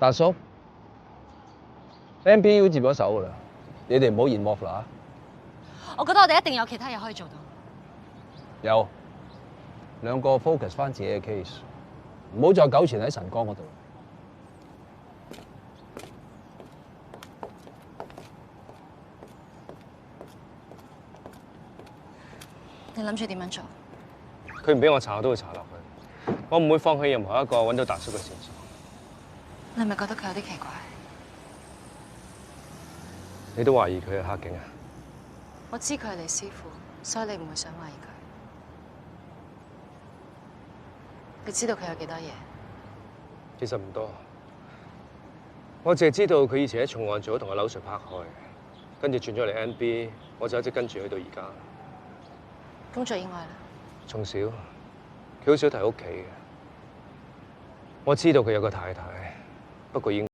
大叔 ，NBA 接咗手噶啦，你哋唔好 involve 啦。我覺得我哋一定有其他嘢可以做到。有兩個 focus 翻自己嘅 case， 唔好再糾纏喺晨光嗰度。你諗住點樣做？佢唔俾我查，我都會查落去。我唔會放棄任何一個揾到達叔嘅線索。你係咪覺得佢有啲奇怪？你都懷疑佢係黑警啊？我知佢係你師傅，所以你唔會想懷疑佢。你知道佢有幾多嘢？其實唔多，我淨係知道佢以前喺重案組同阿柳 Sir 拍開，跟住轉咗嚟 NB， 我就一直跟住佢到而家。工作以外啦。從小佢好少提屋企嘅，我知道佢有個太太，不過已經。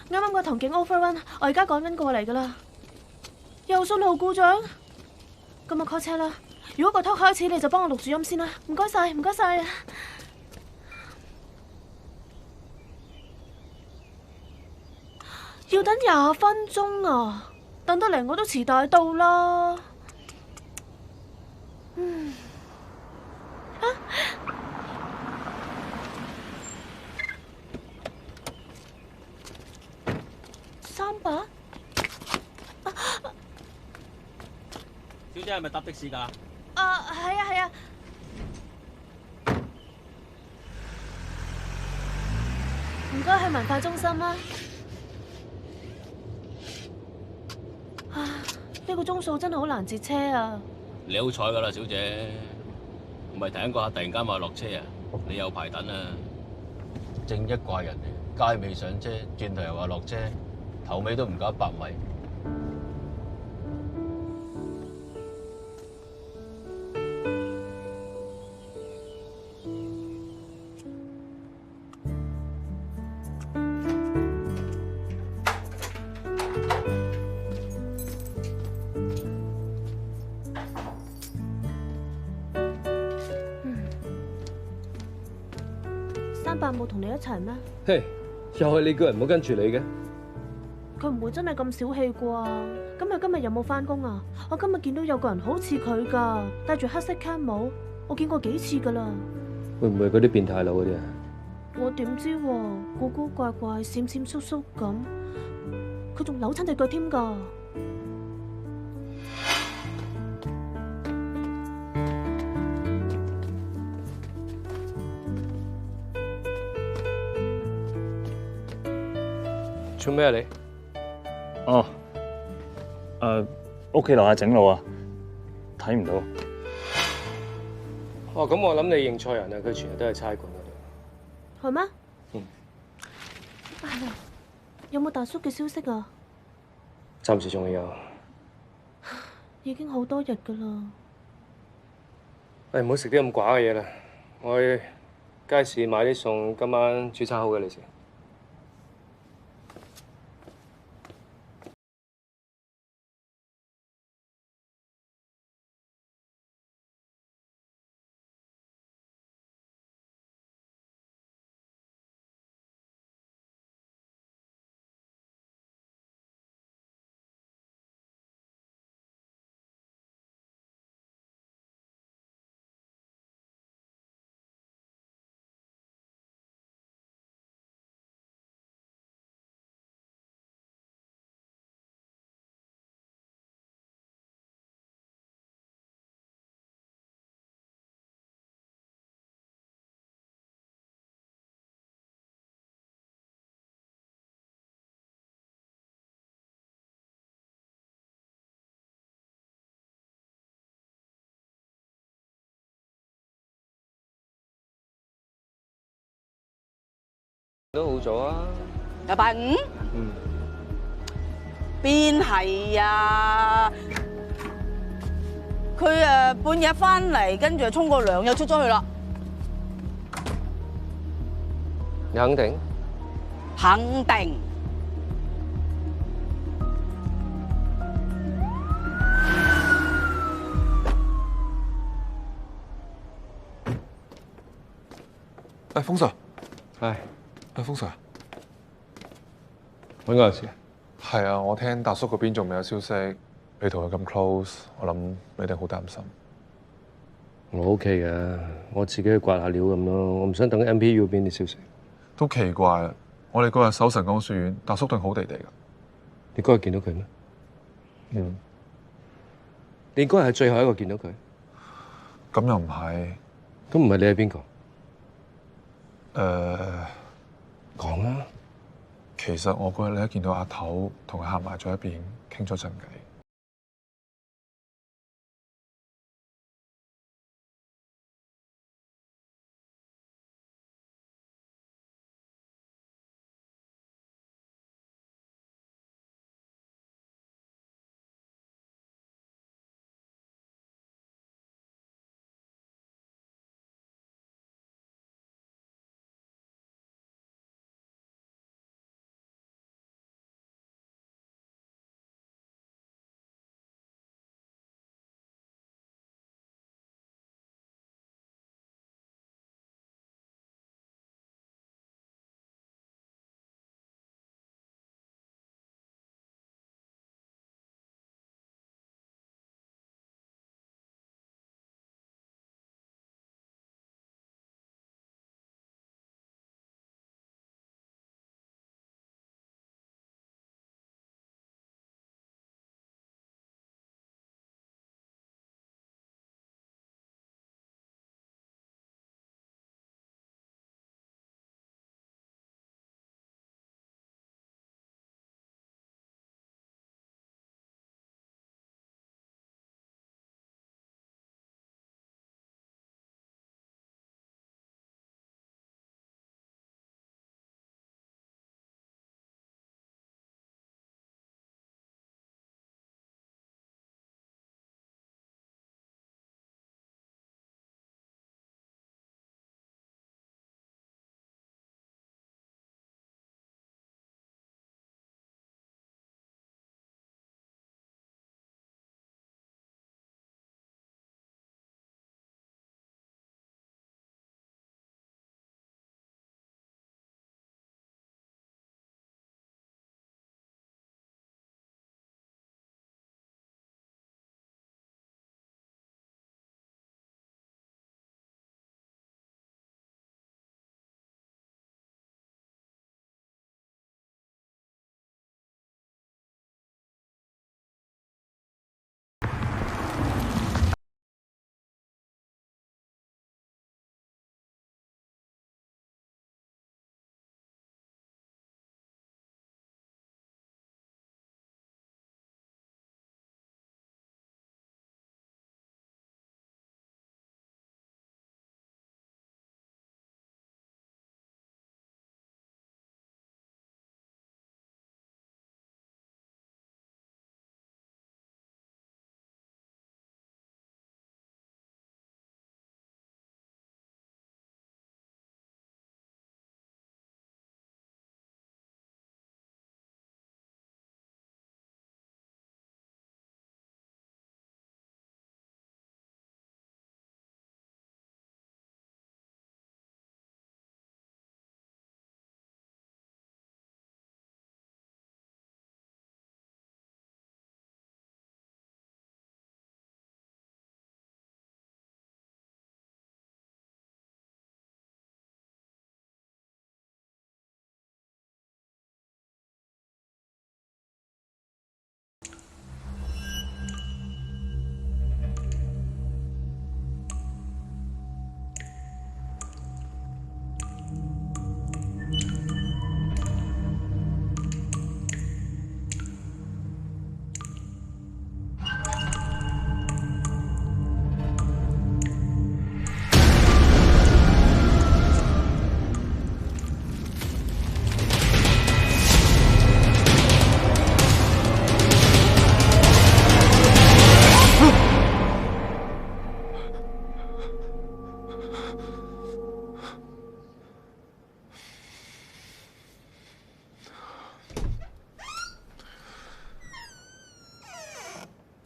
啱啱個銅鏡 overrun， 我而家趕緊過嚟噶啦。又信號故障，咁我 call 車啦。如果個 talk 開始，你就幫我錄住音先啦。唔該晒，唔該晒。要等20分鐘啊！等得嚟我都遲大到啦。number？小姐係咪搭的士㗎？啊，係啊係啊。唔該，去文化中心啦。啊，呢個鐘數真係好難截車啊！你好彩㗎啦，小姐，唔係第一個客突然間話落車啊，你有排等啊！正一怪人嚟，街尾上車，轉頭又話落車，頭尾都唔夠100米。300冇同你一齊咩？嘿，又係你叫人唔好跟住你嘅。佢唔會真係咁小氣啩？今日有冇返工啊？我今日見到有個人好似佢㗎，戴住黑色 cap 帽，我見過幾次㗎啦。會唔會嗰啲變態佬嗰啲啊？我點知喎？古古怪怪、閃閃縮縮咁，佢仲扭親隻腳添㗎。做咩啊你？哦，屋企樓下整路啊，睇唔到。哦，咁我諗你認錯人啊！佢全日都係差館嗰度。係咩？嗯。係啊，有冇大叔嘅消息啊？暫時仲未有。已經好多日㗎啦。唔好食啲咁寡嘅嘢啦，我去街市買啲餸，今晚煮餐好嘅你食。都好早啊！禮拜五？邊係啊？佢半夜翻嚟，跟住沖個涼又出咗去啦。你肯定？肯定。風 Sir，係。風 Sir，揾我有事啊？係啊，我聽達叔嗰邊仲未有消息，你同佢咁 close，我諗你一定好擔心。我 OK 嘅，我自己去刮下料咁咯，我唔想等 MPU 邊啲消息。都奇怪啊！我哋嗰日搜神光書院，達叔對好地地㗎。你嗰日見到佢咩？嗯。你嗰日係最後一個見到佢？咁又唔係。咁唔係你係邊個？講啦。其實我嗰日咧見到阿頭同佢行埋咗一邊，傾咗陣偈。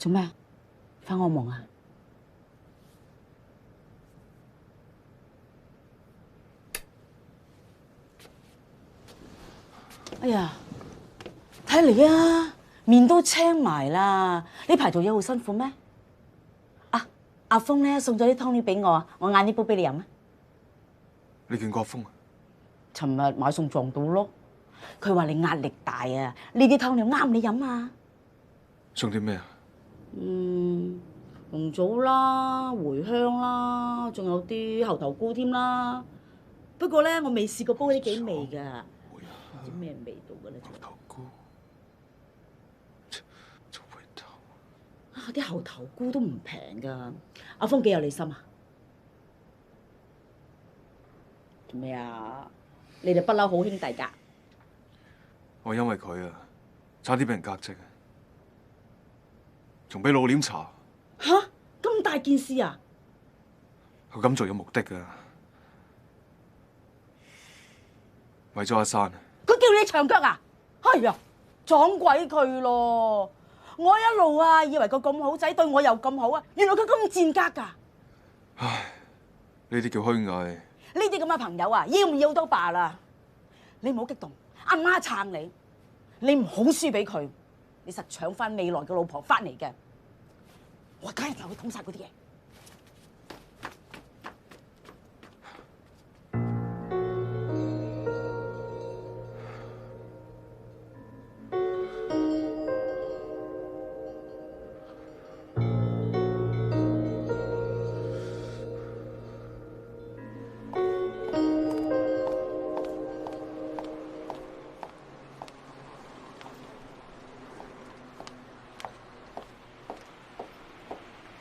做咩？發惡夢啊？哎呀，睇嚟啊，面都青埋啦！呢排做嘢好辛苦咩？啊，阿峰咧送咗啲湯料俾我，我晏啲煲俾你飲啊！你見過阿峰啊？尋日買餸撞到咯，佢話你壓力大啊，呢啲湯料啱你飲啊！送啲咩啊？紅棗啦、茴香啦，仲有啲猴頭菇添啦。不過咧，我未試過煲呢幾味㗎，唔知咩味道㗎咧。猴頭菇，做茴頭啊！啲猴頭菇都唔平㗎，阿峰幾有你心啊？做咩啊？你哋不嬲好兄弟㗎。我因為佢啊，差啲俾人革職啊，仲俾老臉查。吓？咁大件事啊！佢咁做有目的㗎，為咗阿珊。佢叫你長腳啊？哎呀，撞鬼佢咯！我一路啊以為佢咁好仔，對我又咁好啊，原來佢咁賤格㗎！唉，呢啲叫虛偽。呢啲咁嘅朋友啊，要唔要都罷啦。你唔好激動，阿媽撐你，你唔好輸俾佢，你實搶翻未來嘅老婆翻嚟嘅。我梗係就會捅晒嗰啲嘢。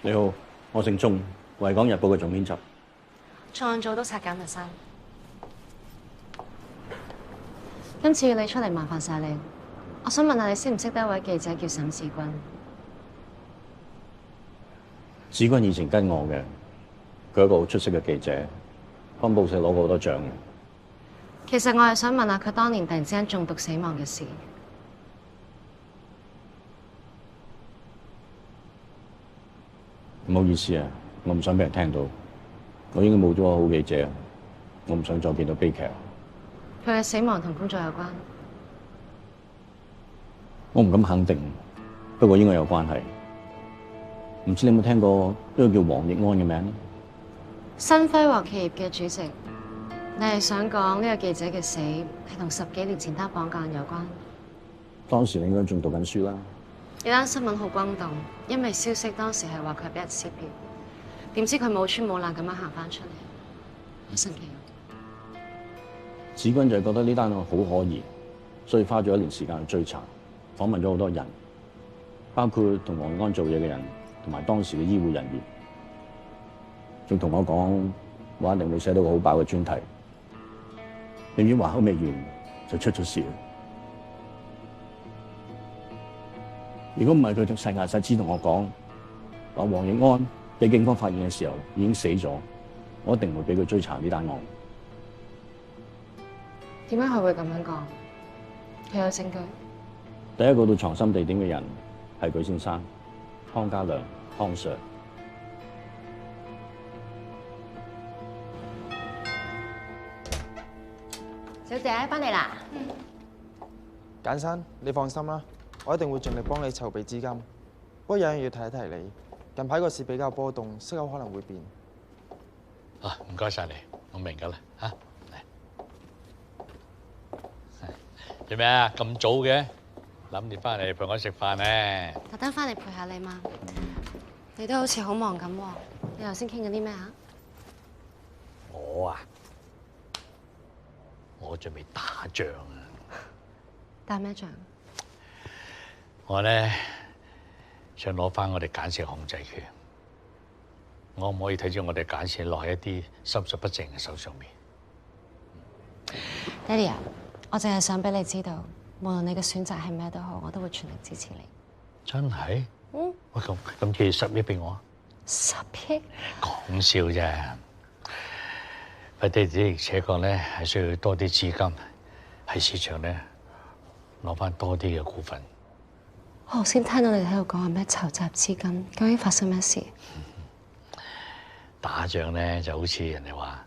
你好，我姓鐘，維港日報嘅總編輯。創組都拆減埋晒。今次要你出嚟，麻煩晒你。我想問下你識唔識得一位記者叫沈志軍？志軍以前跟我嘅，佢係一個好出色嘅記者，幫報社攞過好多獎嘅。其實我係想問下佢當年突然之間中毒死亡嘅事。唔好意思啊，我唔想俾人聽到。我已經冇咗個好記者，我唔想再見到悲劇。佢嘅死亡同工作有關？我唔敢肯定，不過應該有關係。唔知你有冇聽過一個叫黃奕安嘅名？新輝煌企業嘅主席，你係想講呢個記者嘅死係同10幾年前單綁架案有關？當時你應該仲讀緊書啦。呢單新聞好轟動，因為消息當時係話佢係俾人撕票，點知佢冇穿冇爛咁樣行翻出嚟，好神奇。子君就係覺得呢單案好可疑，所以花咗1年時間去追查，訪問咗好多人，包括同黃奕安做嘢嘅人，同埋當時嘅醫護人員，仲同我講話一定會寫到個好爆嘅專題。點知話口未完就出咗事。如果唔係佢同世界世知同我講話黃奕安俾警方發現嘅時候已經死咗，我一定會俾佢追查呢單案。點解佢會咁樣講？佢有證據？第一個到藏身地點嘅人係佢先生湯家良，湯 Sir。小姐，返嚟啦。簡生，你放心啦，我一定會盡力幫你籌備資金。不過有樣要提一提你，近排個市比較波動，息口可能會變。啊，唔該晒你，我明㗎啦嚇。做咩啊？咁早嘅，諗住翻嚟陪我食飯咧。特登返嚟陪下你嘛。你都好似好忙咁喎。你頭先傾緊啲咩啊？我準備打仗啊！打咩仗？我咧想攞翻我哋簡氏控制權，我唔可以睇住我哋簡氏落喺一啲心術不正嘅手上面。爹哋啊，我淨係想俾你知道，無論你嘅選擇係咩都好，我都會全力支持你。真係？嗯。喂，咁寄10億俾我啊？10億？講笑啫。不過的而且確咧係需要多啲資金喺市場咧攞翻多啲嘅股份。我頭先聽到你哋喺度講話咩籌集資金，究竟發生咩事？打仗咧就好似人哋話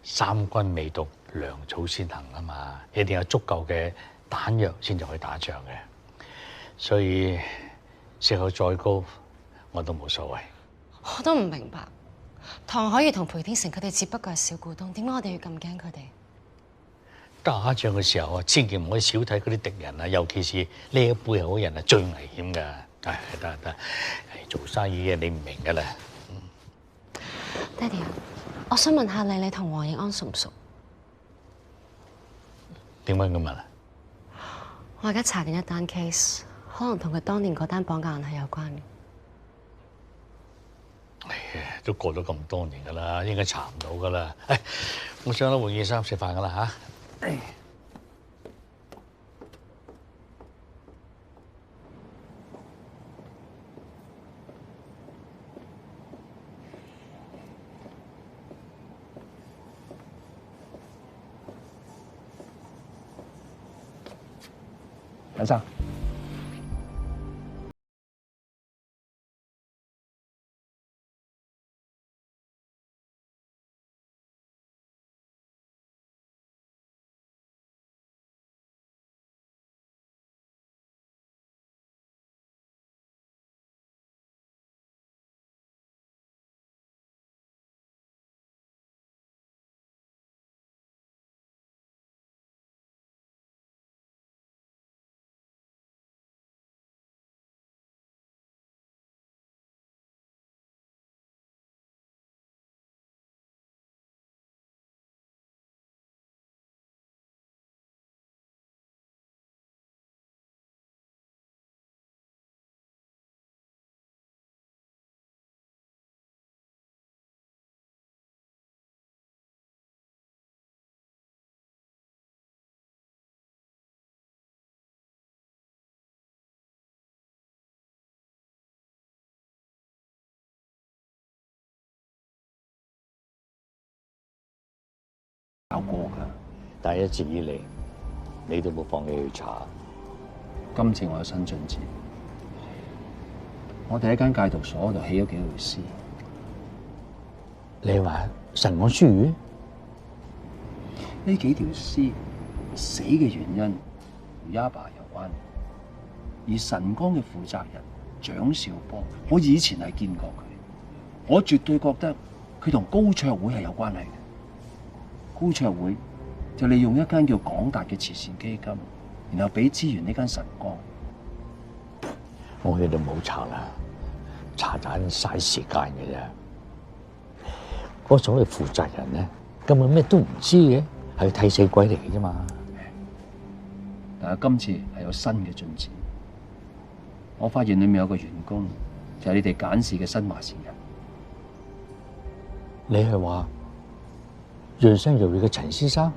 三軍未動，糧草先行啊嘛，一定有足夠嘅彈藥先至可以打仗嘅。所以息口再高我都冇所謂。我都唔明白，唐海怡同裴天成佢哋只不過係小股東，點解我哋要咁驚佢哋？打仗嘅時候啊，千祈唔可以少睇嗰啲敵人啊，尤其是呢一背後嘅人係最危險㗎。得，做生意嘅你唔明㗎啦。爹哋啊，我想問下你同黃奕安熟唔熟？點解咁問啊？我而家查緊一單 case， 可能同佢當年嗰單綁架案係有關嘅。都過咗咁多年㗎啦，應該查唔到㗎啦。我上咗換件衫食飯㗎啦嚇。簡生。搞過㗎，但係一直以嚟，你都冇放棄去查。今次我有新進展，我哋喺間戒毒所度起咗幾條屍。你話神安書院呢幾條屍死嘅原因同 Yaba 有關，而神光嘅負責人蔣兆波，我以前係見過佢，我絕對覺得佢同高卓會係有關係嘅。高卓會就利用一間叫廣達嘅慈善基金，然後俾資源呢間神光。我喺度冇查啦，查盞嘥時間嘅啫。嗰所謂負責人咧，根本咩都唔知嘅，係替死鬼嚟嘅啫嘛。但係今次係有新嘅進展，我發現裏面有個員工就係你哋簡氏嘅新華線人。你係話潤生藥業嘅陳先生？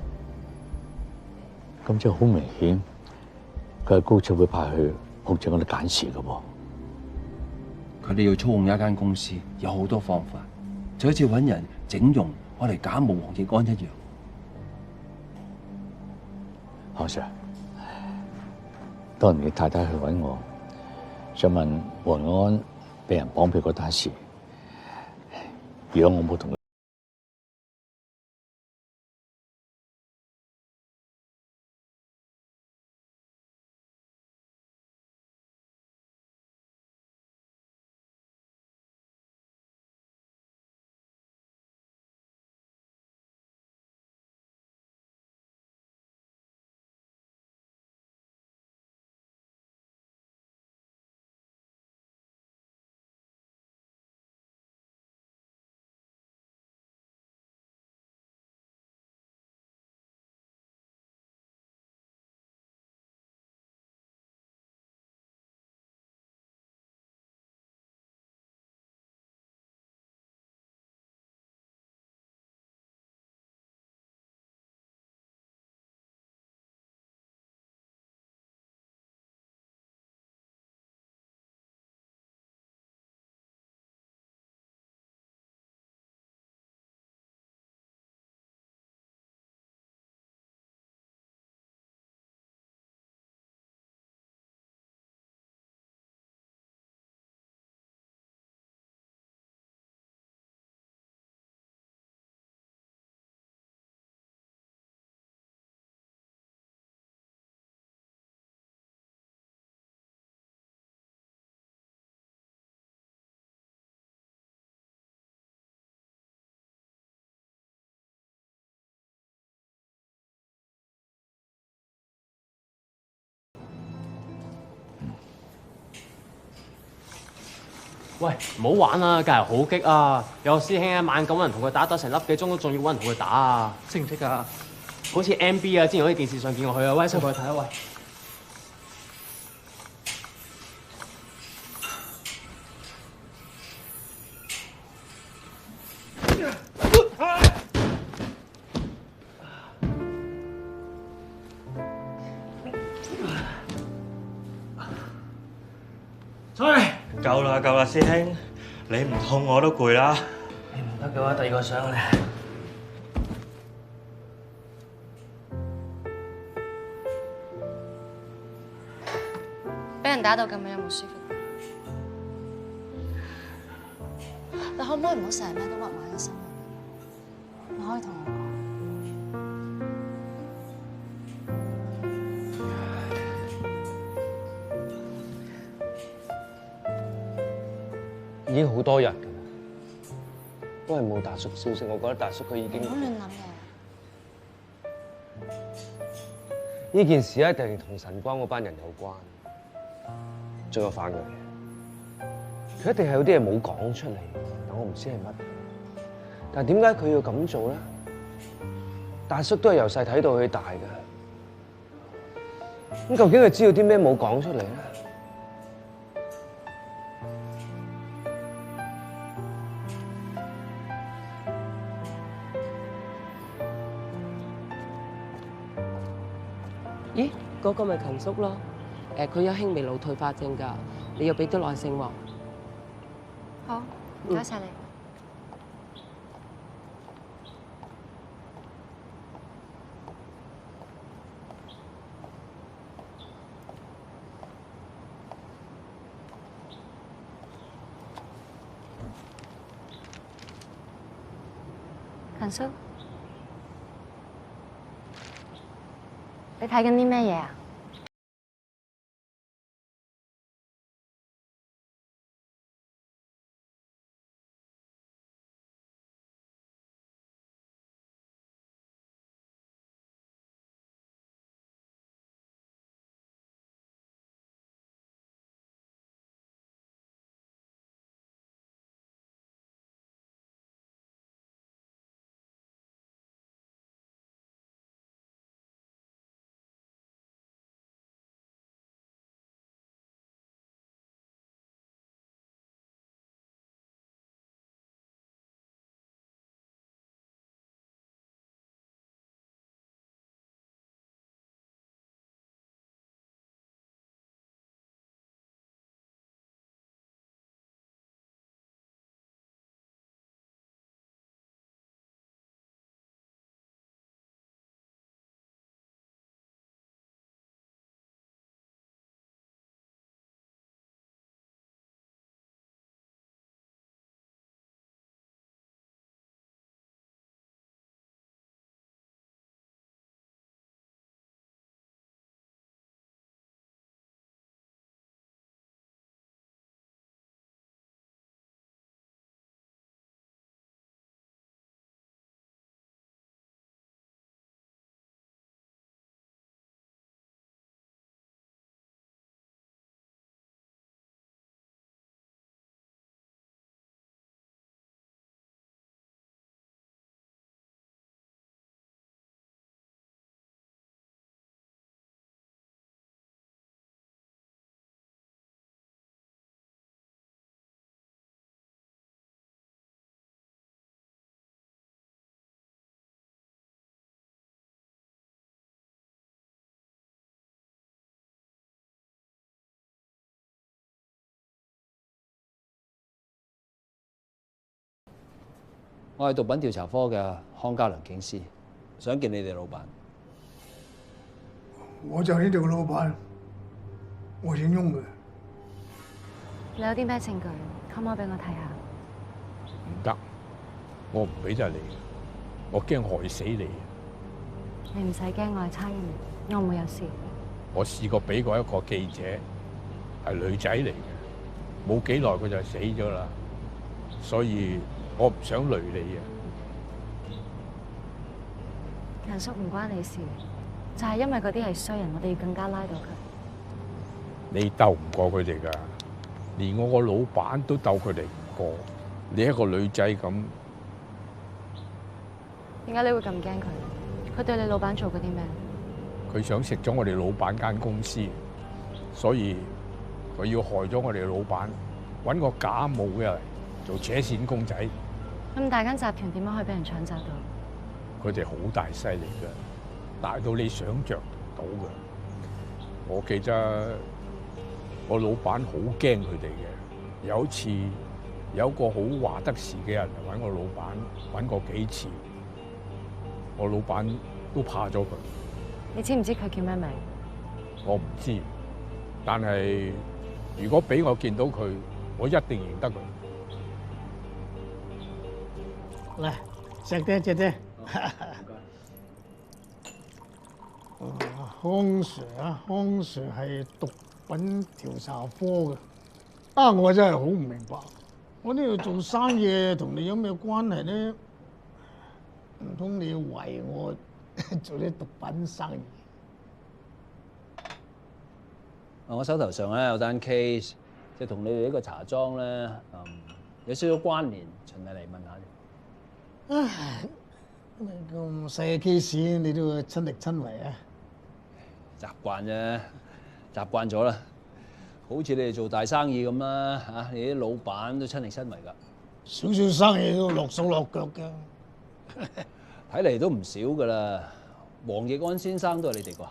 咁即係好明顯，佢係高卓會派去控制我哋簡氏嘅喎。佢哋要操控一間公司，有好多方法，就好似揾人整容，我嚟假冒黃奕安一樣。黃 Sir， 當年你太太去揾我，想問黃奕安被人綁票嗰單事，如果我冇同佢喂，唔好玩啊！隔日好激啊！有個師兄一晚咁人同佢打成粒幾鐘，都仲要揾人同佢打啊！識唔識啊？好似 MB 啊，之前我喺電視上見過佢啊！喂，上過去睇下喂。夠啦，師兄，你唔痛我都攰啦。你唔得嘅話，第二個上嚟。俾人打到咁樣有冇舒服？你可唔可以唔好成日咩都屈埋喺心入邊？你可以同我講。已經好多日㗎啦，都係冇大叔消息。我覺得大叔佢已經唔好亂諗嘢。呢件事一定同晨光嗰班人有關，仲有反佢，佢一定係有啲嘢冇講出嚟，但我唔知係乜。但係點解佢要咁做咧？大叔都係由細睇到佢大㗎，咁究竟佢知道啲咩冇講出嚟咧？咦，嗰個咪勤叔咯？佢有輕微腦退化症㗎，你要俾啲耐性喎。好，唔該晒你。勤叔。你睇緊啲咩嘢啊？我係毒品調查科嘅康家良警司，想見你哋老闆。我就呢度嘅老闆，我姓翁嘅。你有啲咩證據，可唔可以俾我睇下？唔得，我唔俾得你，我驚害死你。你唔使驚，我係差人，我唔會有事。我試過俾過一個記者，係女仔嚟嘅，冇幾耐佢就死咗啦，所以我唔想累你啊。勤叔唔關你事，就係因為嗰啲係衰人，我哋要更加拉到佢。你鬥唔過佢哋㗎，連我個老闆都鬥佢哋唔過。你一個女仔咁，點解你會咁驚佢？佢對你老闆做過啲咩？佢想食咗我哋老闆間公司，所以佢要害咗我哋老闆，揾個假冒嘅嚟做扯線公仔。咁大間集團點樣可以俾人搶走到？佢哋好大勢力㗎，大到你想像唔到㗎。我記得我老闆好驚佢哋嘅。有一次有個好話得事嘅人嚟揾我老闆，揾過幾次，我老闆都怕咗佢。你知唔知佢叫咩名？我唔知，但係如果俾我見到佢，我一定認得佢。嚟食啲食啲。康 Sir 啊，康 Sir 係毒品調查科嘅。我真係好唔明白，我呢度做生意同你有咩關係咧？唔通你要為我做啲毒品生意？我手頭上咧有單 case， 就同你哋呢個茶莊咧，有少少關聯，循例嚟問下唉，咁細嘅 case 你都親力親為啊？習慣啫，習慣咗啦。好似你哋做大生意咁啦，嚇你啲老闆都親力親為㗎。少少生意都落手落腳嘅，睇嚟都唔少㗎啦。黃奕安先生都係你哋個客。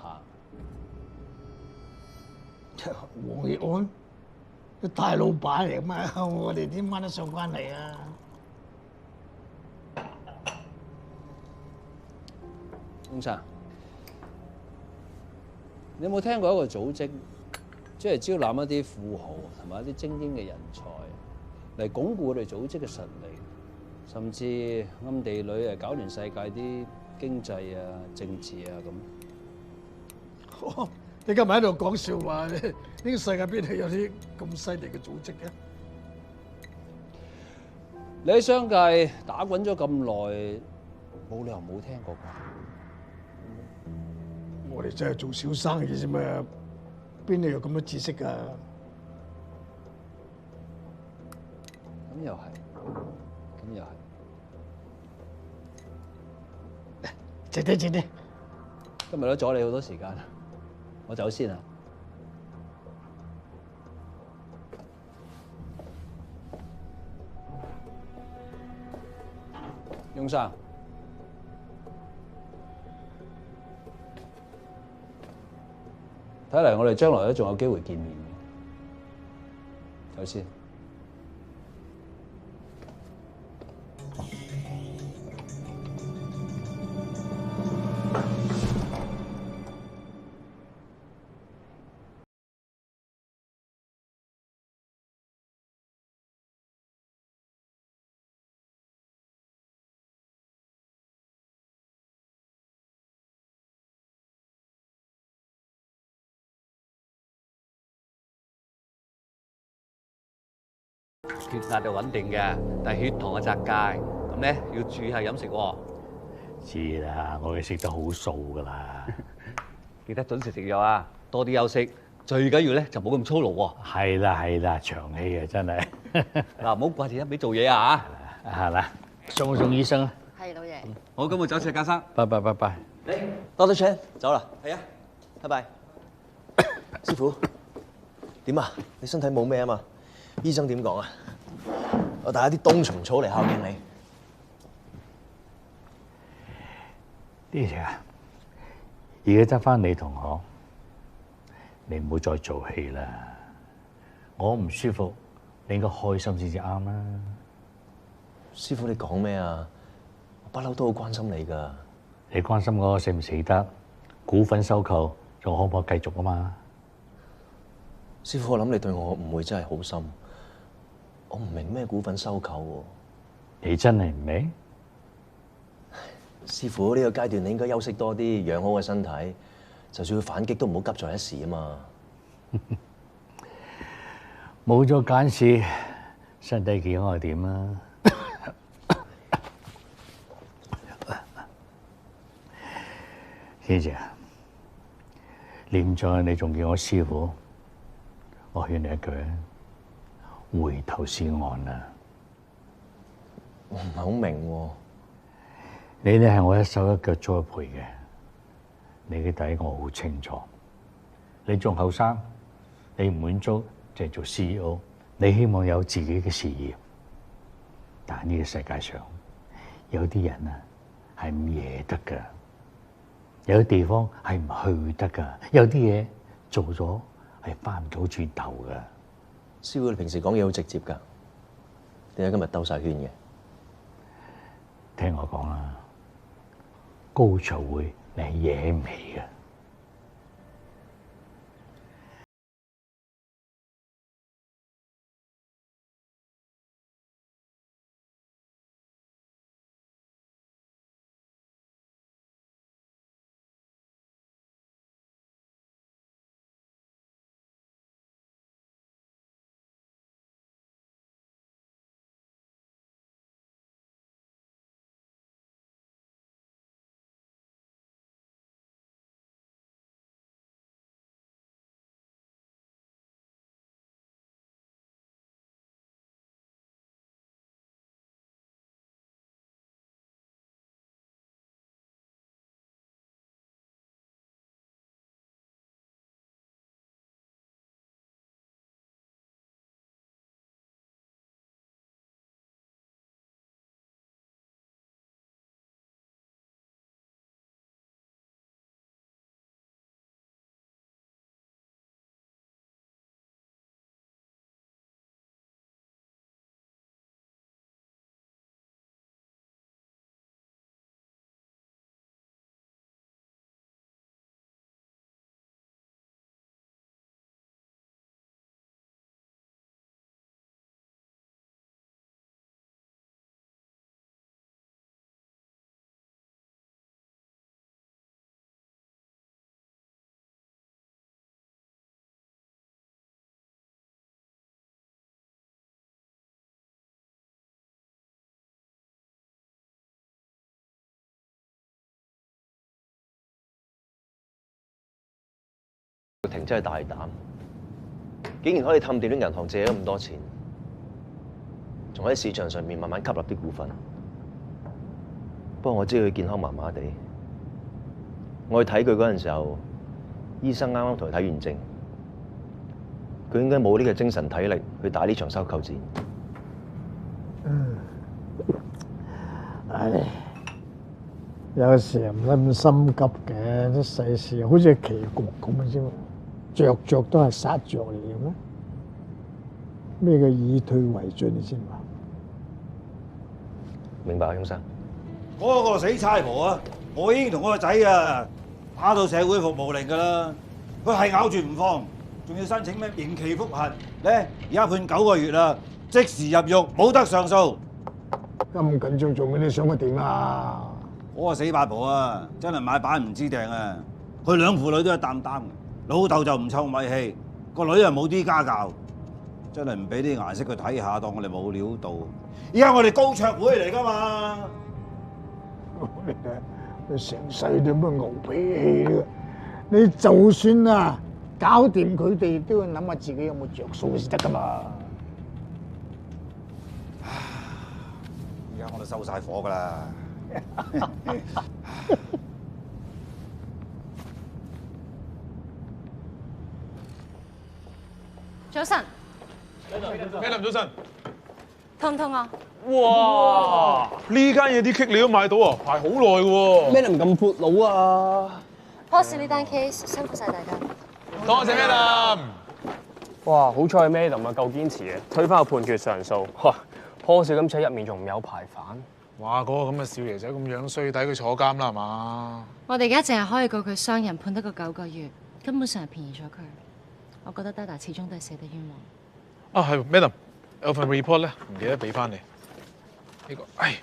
黃奕安，大老闆嚟嘛，我哋點掹得上關係啊？翁生，你有冇聽過一個組織，即係招攬一啲富豪同埋一啲精英嘅人才嚟鞏固我哋組織嘅實力，甚至暗地裏誒搞亂世界啲經濟啊、政治啊咁？你今日喺度講笑話，呢個世界邊度有啲咁犀利嘅組織嘅？你喺商界打滾咗咁耐，冇理由冇聽過啩？我哋真係做小生意啫嘛，邊度有咁多知識㗎？咁又係，咁又係。靜啲，靜啲。今日都阻你好多時間，我走先啦。翁生，睇嚟我哋將來都仲有機會見面。走先。血壓就穩定嘅，但係血糖啊窄界，咁咧要注意下飲食喎。知啦，我哋食得好素噶啦。記得準時食藥啊，多啲休息，最緊要咧就冇咁操勞喎。係啦係啦，長氣啊真係。嗱，唔好掛住一味做嘢啊嚇。係啦，送醫生啊。係老爺。好，咁我走先，家生。拜拜拜拜。多謝請，走啦。係啊，拜拜。師傅，點啊？你身體冇咩啊嘛？醫生點講啊？我帶一啲冬蟲草嚟孝敬你。呢隻啊，而家執翻你同學，你唔好再做戲啦。我唔舒服，你應該開心先至啱啦。師傅，你講咩啊？我不嬲都好關心你㗎。你關心我死唔死得？股份收購仲可唔可以繼續啊嘛？師傅，我諗你對我誤會真係好深。我唔明咩股份收購喎。你真係唔明？師傅，呢個階段你應該休息多啲，養好個身體。就算要反擊，都唔好急在一時啊嘛。冇咗揀事，身體健康係點啊？天姐，念在你仲叫我師傅，我勸你一句回頭是岸啦。我唔係好明喎。你呢係我一手一腳栽培嘅，你嘅底我好清楚。你仲後生，你唔滿足就係做 CEO， 你希望有自己嘅事業。但係呢個世界上有啲人啊係唔惹得㗎，有啲地方係唔去得㗎，有啲嘢做咗係翻唔到轉頭㗎。師傅，你平時講嘢好直接㗎，點解今日兜晒圈嘅？聽我講啦，高潮會你係惹唔起嘅。婷真係大膽，竟然可以氹掂啲銀行借咗咁多錢，仲喺市場上面慢慢吸納啲股份。不過我知佢健康麻麻地，我去睇佢嗰陣時候，醫生啱啱同佢睇完症，佢應該冇呢個精神體力去打呢場收購戰。唉，有時唔使咁心急嘅，啲世事好似棋局咁嘅啫嘛，着都係殺着嚟嘅咩？咩叫以退為進，你知嘛？明白啊，翁生。嗰個死差婆啊，我已經同我個仔啊打到社會服務令㗎啦，佢係咬住唔放，仲要申請咩刑期覆核咧？而家判9個月啦，即時入獄，冇得上訴。咁緊張做咩？你想佢點啊？嗰個死八婆啊，真係買板唔知掟啊！佢兩父女都一擔擔，老豆就唔臭米氣，個女又冇啲家教，真係唔俾啲顏色佢睇下，當我哋冇料到。而家我哋高桌會嚟㗎嘛！你成世都咁牛脾氣嘅，你就算啊搞掂佢哋，都要諗下自己有冇着數先得㗎嘛。而家我都收晒火㗎啦。早晨，咩林早晨？痛唔痛啊？哇！呢間嘢啲棘你都買到啊，排好耐嘅喎。咩林咁闊佬啊 ？Boss 呢單 case 辛苦晒大家。多謝咩林。哇！好彩 Madam 啊，夠堅持嘅，推翻個判決上訴。哇！Paul 少今次喺入面仲唔有排反？哇！嗰個咁嘅少爺仔咁樣衰，抵佢坐監啦係嘛？我哋而家淨係可以告佢傷人，判得個9個月，根本上係便宜咗佢。我覺得 Dada 始終都係死得冤枉。啊係 ，Madam 有份 report 咧，唔記得俾翻你。呢個，唉。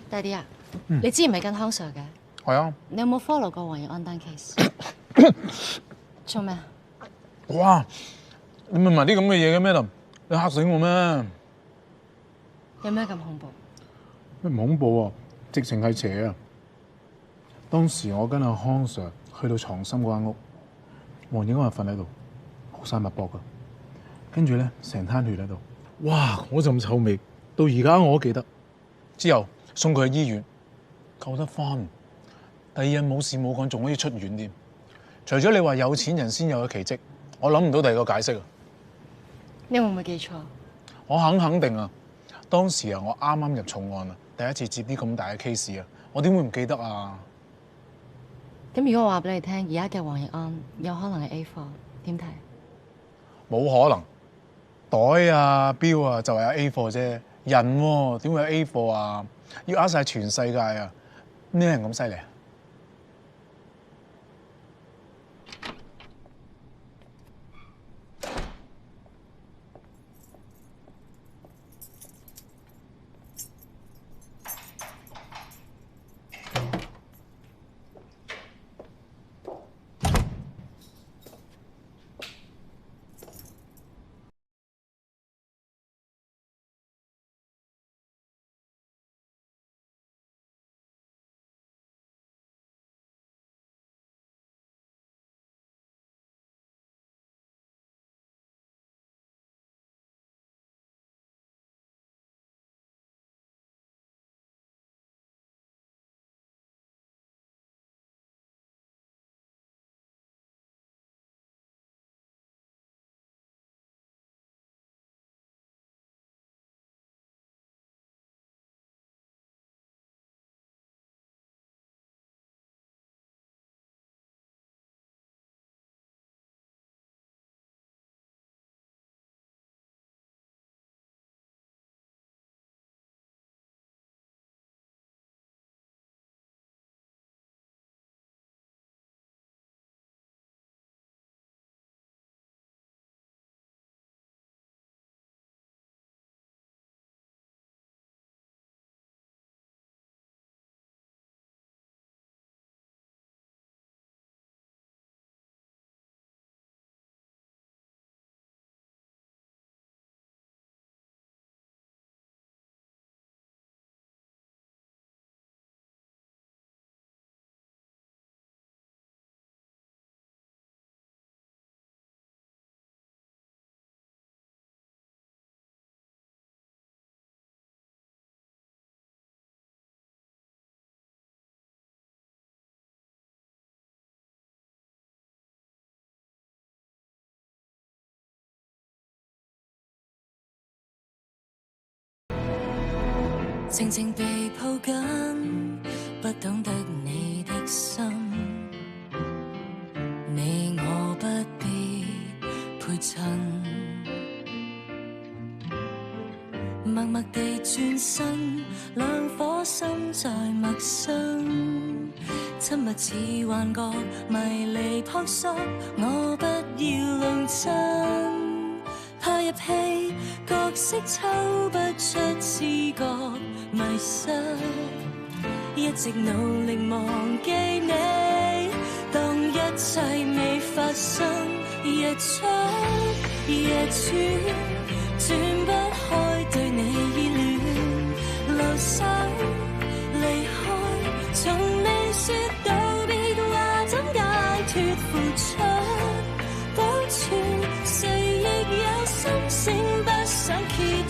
Daddy 啊，你之前咪跟康 Sir 嘅？係啊。你有冇 follow 過黃奕安單 case？ 做咩啊？哇！你問埋啲咁嘅嘢嘅 Madam，你嚇死我咩？有咩咁恐怖？咩唔恐怖啊？直情係邪啊！當時我跟阿康 Sir 去到藏心嗰間屋，黃奕安係瞓喺度，好撲晒脈搏㗎，跟住咧成灘血喺度，哇！嗰陣臭味到而家我都記得。之後送佢去醫院，救得翻。第二日冇事冇幹，仲可以出院添。除咗你話有錢人先有嘅奇蹟，我諗唔到第二個解釋啊！你會唔會記錯？我肯定啊！當時啊，我啱啱入重案啊，第一次接啲咁大嘅 case 啊，我點會唔記得啊？咁如果我話俾你聽，而家嘅黃奕安有可能係 A 貨，點睇？冇可能，袋啊、錶啊就係有 A 貨啫，人喎點會有 A 貨啊？要呃晒全世界啊！咩人咁犀利啊？靜靜被抱緊，不懂得你的心，你我不必陪襯，默默地轉身，兩顆心在陌生，親密似幻覺，迷離撲朔，我不要弄真。拍入戲，角色抽不出知覺迷失，一直努力忘記你，當一切未發生，日出夜轉，轉不開對你依戀，流逝離開，從未說道別話怎解脫付出，保存誰亦有心聲不想揭